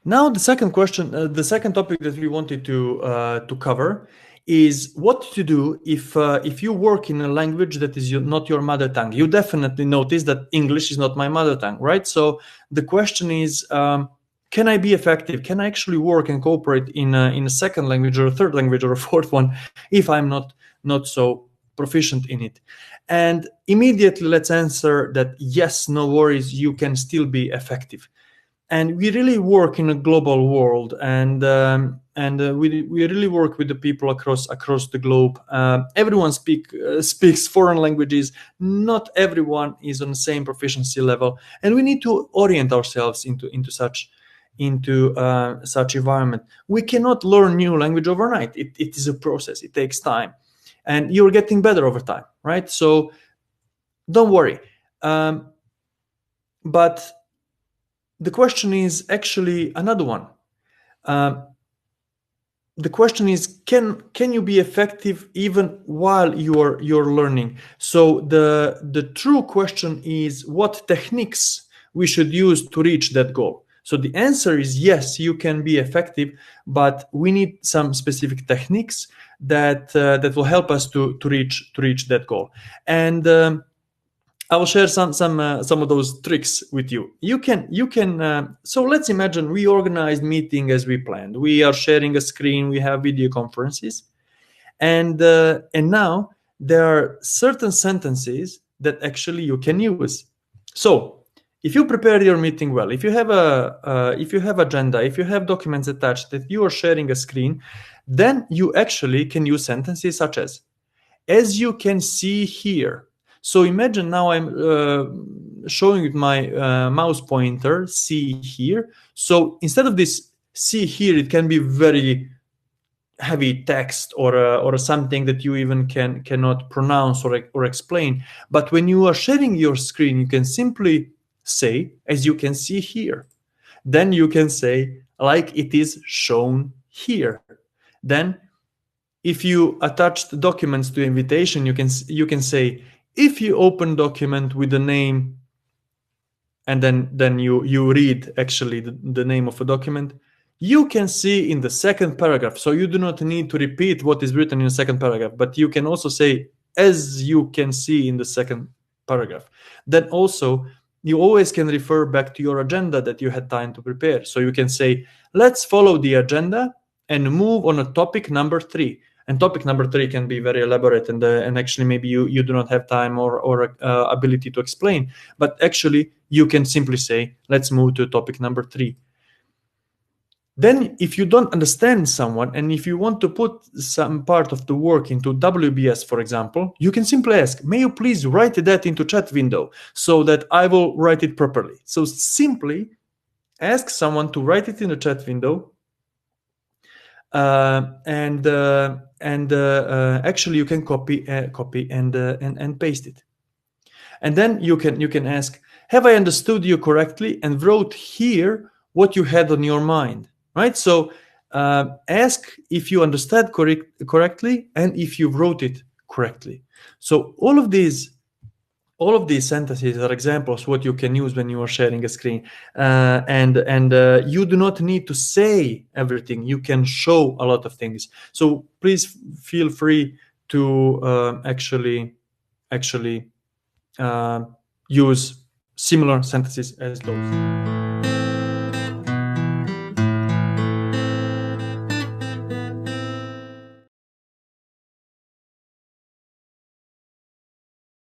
Now the second question, the second topic that we wanted to cover is what to do if you work in a language that is not your mother tongue. You definitely notice that English is not my mother tongue, right? So the question is, can I be effective? Can I actually work and cooperate in a second language or a third language or a fourth one if I'm not so proficient in it? And immediately let's answer that yes, no worries, you can still be effective. And we really work in a global world, and we really work with the people across the globe. Everyone speaks foreign languages. Not everyone is on the same proficiency level, and we need to orient ourselves into such environment. We cannot learn new language overnight. It is a process. It takes time, and you're getting better over time, right? So don't worry. But the question is actually another one. The question is, can you be effective even while you're learning? So the true question is, what techniques we should use to reach that goal? So the answer is yes, you can be effective, but we need some specific techniques that will help us to reach that goal. And I will share some of those tricks with you. You can. So let's imagine we organized meeting as we planned. We are sharing a screen. We have video conferences, and now there are certain sentences that actually you can use. So if you prepare your meeting well, if you have agenda, if you have documents attached, that you are sharing a screen, then you actually can use sentences such as you can see here. So imagine now I'm showing with my mouse pointer, see here. So instead of this see here, it can be very heavy text or something that you even cannot pronounce or explain. But when you are sharing your screen, you can simply say, as you can see here. Then you can say, like it is shown here. Then if you attach the documents to invitation, you can say, if you open document with the name, and then you read actually the name of a document, you can see in the second paragraph. So you do not need to repeat what is written in the second paragraph, but you can also say, as you can see in the second paragraph. Then also, you always can refer back to your agenda that you had time to prepare. So you can say, let's follow the agenda and move on a topic number 3. And topic number 3 can be very elaborate, and actually maybe you do not have time or ability to explain. But actually, you can simply say, let's move to topic number 3. Then if you don't understand someone, and if you want to put some part of the work into WBS, for example, you can simply ask, may you please write that into chat window so that I will write it properly. So simply ask someone to write it in the chat window, and actually you can copy and paste it. And then you can ask, have I understood you correctly and wrote here what you had on your mind? Right? So ask if you understood correctly and if you wrote it correctly. So all of these sentences are examples what you can use when you are sharing a screen, and you do not need to say everything. You can show a lot of things. So please feel free to actually use similar sentences as those.